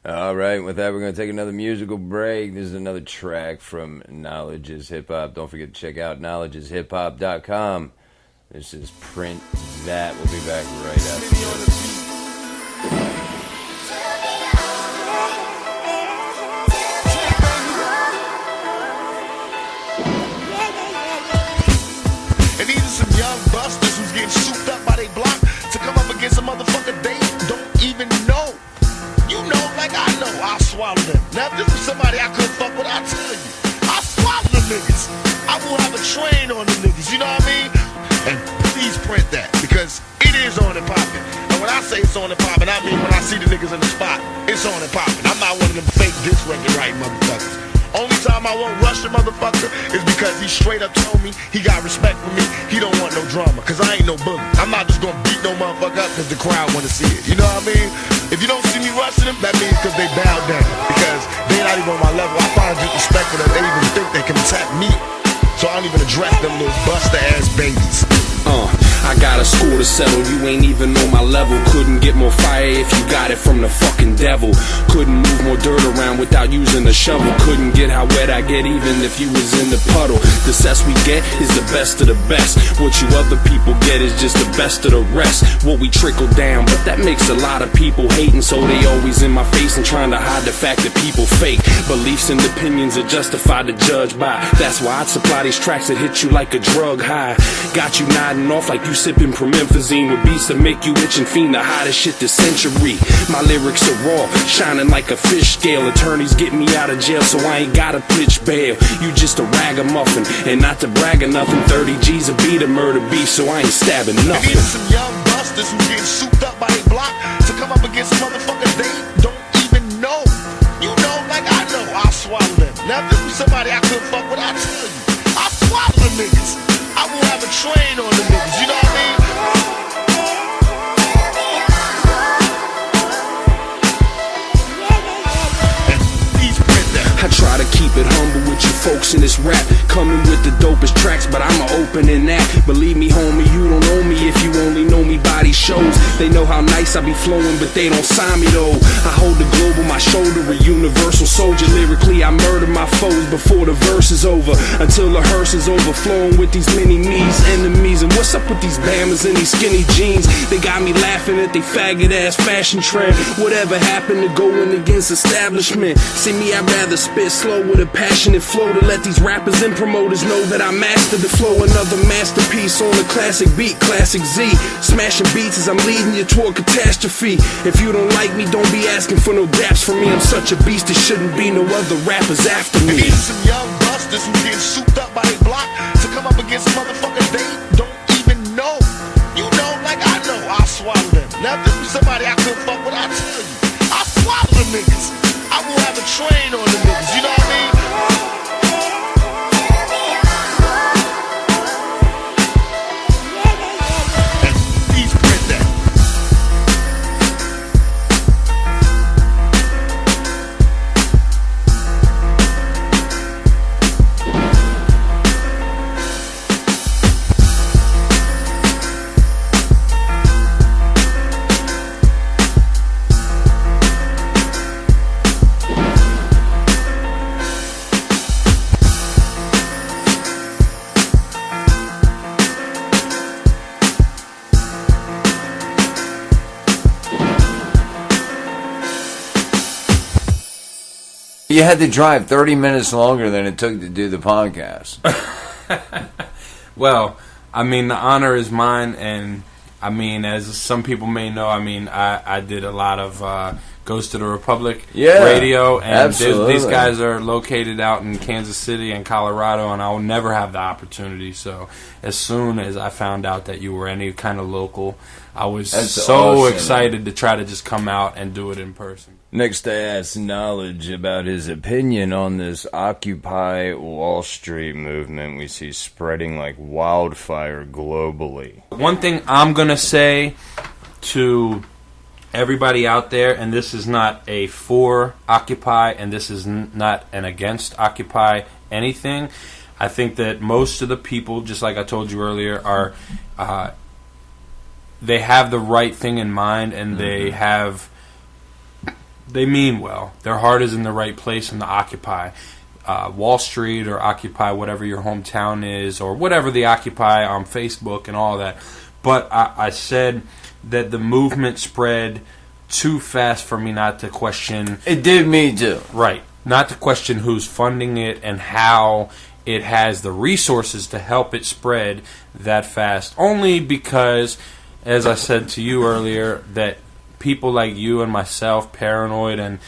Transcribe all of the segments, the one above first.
All right, with that, we're going to take another musical break. This is another track from Knowledge is Hip Hop. Don't forget to check out knowledgeishiphop.com. This is Print That. We'll be back right after this. And these are some young busters who's getting souped up by they block to come up against a motherfucker they don't even know. You know, like I know, I'll swallow them. Now, if this was somebody I couldn't fuck with, I'll tell you. I'll swallow them niggas. I will have a train on them niggas, you know what I mean? And please print that, because it is on and popping. And when I say it's on and popping, I mean when I see the niggas in the spot, it's on and popping. I'm not one of them fake diss record right motherfuckers. Only time I won't rush the motherfucker is because he straight up told me he got respect for me. He don't want no drama, cause I ain't no bully. I'm not just gonna beat no motherfucker up cause the crowd wanna see it. You know what I mean? If you don't see me rushing them, that means cause they bow down. Because they not even on my level. I find it disrespectful that they even think they can attack me. So I don't even address them little buster ass babies. I got a score to settle, you ain't even on my level. Couldn't get more fire if you got it from the fucking devil. Couldn't move more dirt around without using a shovel. Couldn't get how wet I get even if you was in the puddle. The cess we get is the best of the best. What you other people get is just the best of the rest. What we trickle down, but that makes a lot of people hating. So they always in my face and trying to hide the fact that people fake. Beliefs and opinions are justified to judge by. That's why I'd supply these tracks that hit you like a drug high. Got you nodding off like you sipping promethazine with beats that make you itch and fiend the hottest shit this century. My lyrics are raw, shining like a fish scale. Attorneys get me out of jail, so I ain't gotta pitch bail. You just a ragamuffin, and not to brag or nothing. 30 G's a beat a murder beef, so I ain't stabbing nothing. And these are some young busters who getting souped up by they block to come up against motherfuckers they don't even know. You know, like I know, I'll swallow them. Now, if this was somebody I couldn't fuck with, I'll tell you. I'll swallow them niggas. I will have a train on them niggas, you know what I mean? And please print that. I try to keep it humble with you folks in this rap. Coming with the dopest tracks, but I'ma open in that. Believe me, homie, you don't know me if you only know me by these shows. They know how nice I be flowing, but they don't sign me though. I hold the globe on my shoulder, a universal soldier. Lyrically, I murder my foes before the verse is over. Until the hearse is overflowing with these mini me's, enemies. And what's up with these bammers and these skinny jeans? They got me laughing at they faggot ass fashion trend. Whatever happened to going against establishment? See me, I'd rather spit slow with a passionate flow to let these rappers and promoters know that I mastered the flow. Another masterpiece on a classic beat, classic Z. Smashing beats as I'm leading you toward catastrophe. If you don't like me, don't be asking for no daps from me. I'm such a beast, there shouldn't be no other rappers after And me. these are some young busters who getting souped up by they block to come up against motherfuckers they don't even know. You know, like I know, I'll swallow them. Now, if this was somebody I couldn't fuck with, I'll tell you. I'll swallow them niggas. I will have a train on them niggas, you know what I mean? And please print that. You had to drive 30 minutes longer than it took to do the podcast. Well, I mean, the honor is mine, and I mean, as some people may know, I mean, I did a lot of Goes to the Republic radio, and these guys are located out in Kansas City and Colorado, and I will never have the opportunity. So as soon as I found out that you were any kind of local, I was awesome. Excited to try to just come out and do it in person. Next, I asked Knowledge about his opinion on this Occupy Wall Street movement we see spreading like wildfire globally. One thing I'm going to say to everybody out there, and this is not a for Occupy, and this is not an against Occupy anything. I think that most of the people, just like I told you earlier, are they have the right thing in mind, and they have they mean well. Their heart is in the right place, and to occupy Wall Street or occupy whatever your hometown is or whatever they occupy on Facebook and all that. But I said that the movement spread too fast for me not to question. It did me too. Right. Not to question who's funding it and how it has the resources to help it spread that fast. Only because, as I said to you earlier, that people like you and myself, Paranoid, and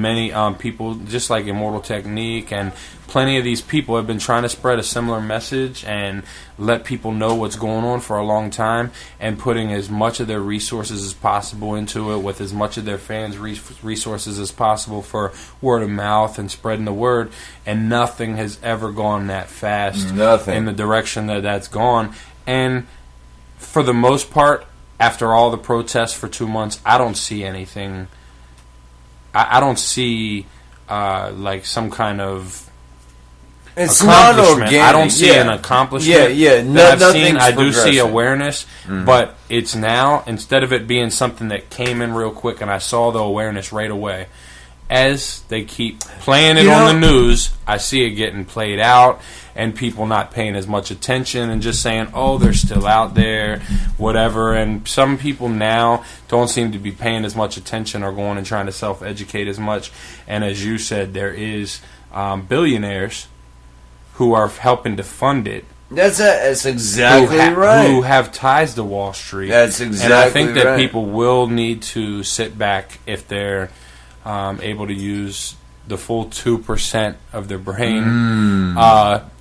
many people just like Immortal Technique and plenty of these people have been trying to spread a similar message and let people know what's going on for a long time, and putting as much of their resources as possible into it, with as much of their fans' resources as possible for word of mouth and spreading the word. And nothing has ever gone that fast in the direction that that's gone. And for the most part, after all the protests for 2 months, I don't see anything. I don't see like some kind of accomplishment. I don't see an accomplishment. That I've seen. I do see awareness, but it's now, instead of it being something that came in real quick and I saw the awareness right away, as they keep playing it on the news, I see it getting played out and people not paying as much attention and just saying, oh, they're still out there, whatever. And some people now don't seem to be paying as much attention or going and trying to self-educate as much. And as you said, there is billionaires who are helping to fund it. That's exactly right. Who have ties to Wall Street. That's exactly right. And I think that right. people will need to sit back if they're able to use the full 2% of their brain.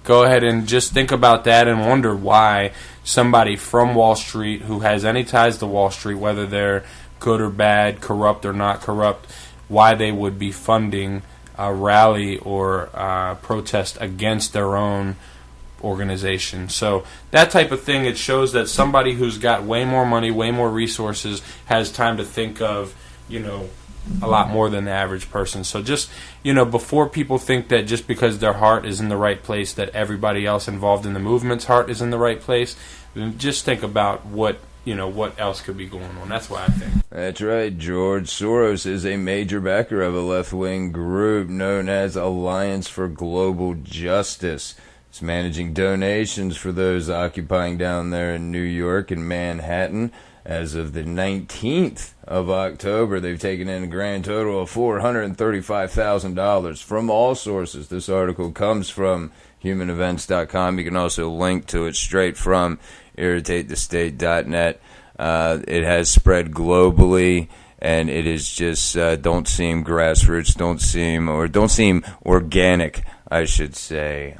Go ahead and just think about that and wonder why somebody from Wall Street who has any ties to Wall Street, whether they're good or bad, corrupt or not corrupt, why they would be funding a rally or protest against their own organization. So that type of thing, it shows that somebody who's got way more money, way more resources, has time to think of, a lot more than the average person. So just, before people think that just because their heart is in the right place, that everybody else involved in the movement's heart is in the right place, just think about what else could be going on. That's what I think. That's right. George Soros is a major backer of a left-wing group known as Alliance for Global Justice. It's managing donations for those occupying down there in New York and Manhattan. As of the 19th of October, they've taken in a grand total of $435,000 from all sources. This article comes from humanevents.com. You can also link to it straight from irritatethestate.net. It has spread globally, and it is just don't seem grassroots, don't seem organic, I should say.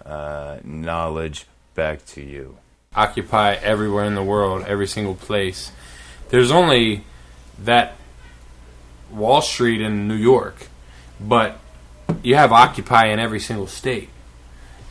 Knowledge, back to you. Occupy everywhere in the world, every single place. There's only that Wall Street in New York, but you have Occupy in every single state.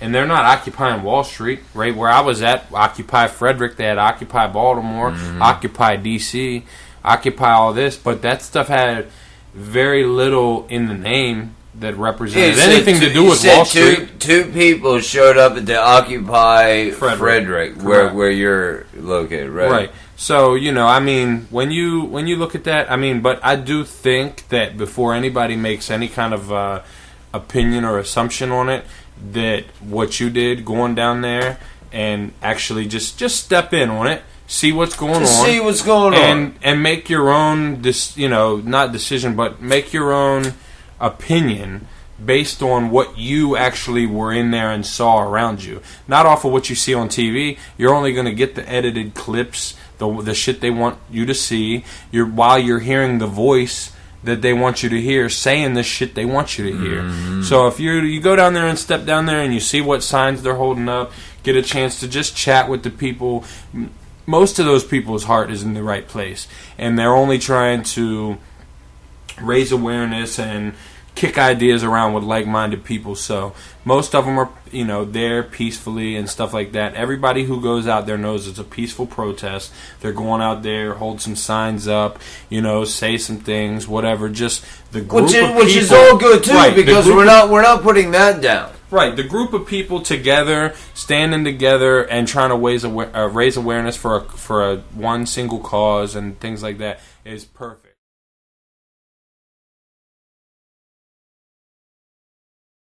And they're not occupying Wall Street, right? Where I was at, Occupy Frederick, they had Occupy Baltimore, Occupy D.C., Occupy all this, but that stuff had very little in the name that represented anything to do with Wall Street. Two people showed up at the Occupy Frederick where you're located, right? Right. So, when you look at that, but I do think that before anybody makes any kind of opinion or assumption on it, that what you did going down there and actually just step in on it, see what's going on, and make your own not decision, but make your own opinion based on what you actually were in there and saw around you, not off of what you see on TV. You're only going to get the edited clips, the shit they want you to see. While you're hearing the voice that they want you to hear saying the shit they want you to hear. So if you go down there and step down there and you see what signs they're holding up, get a chance to just chat with the people. Most of those people's heart is in the right place, and they're only trying to raise awareness and kick ideas around with like-minded people. So most of them are, there peacefully and stuff like that. Everybody who goes out there knows it's a peaceful protest. They're going out there, hold some signs up, say some things, whatever. Just the group of people, which is all good too, right, because we're not putting that down. Right, the group of people together, standing together, and trying to raise awareness for a one single cause and things like that is perfect.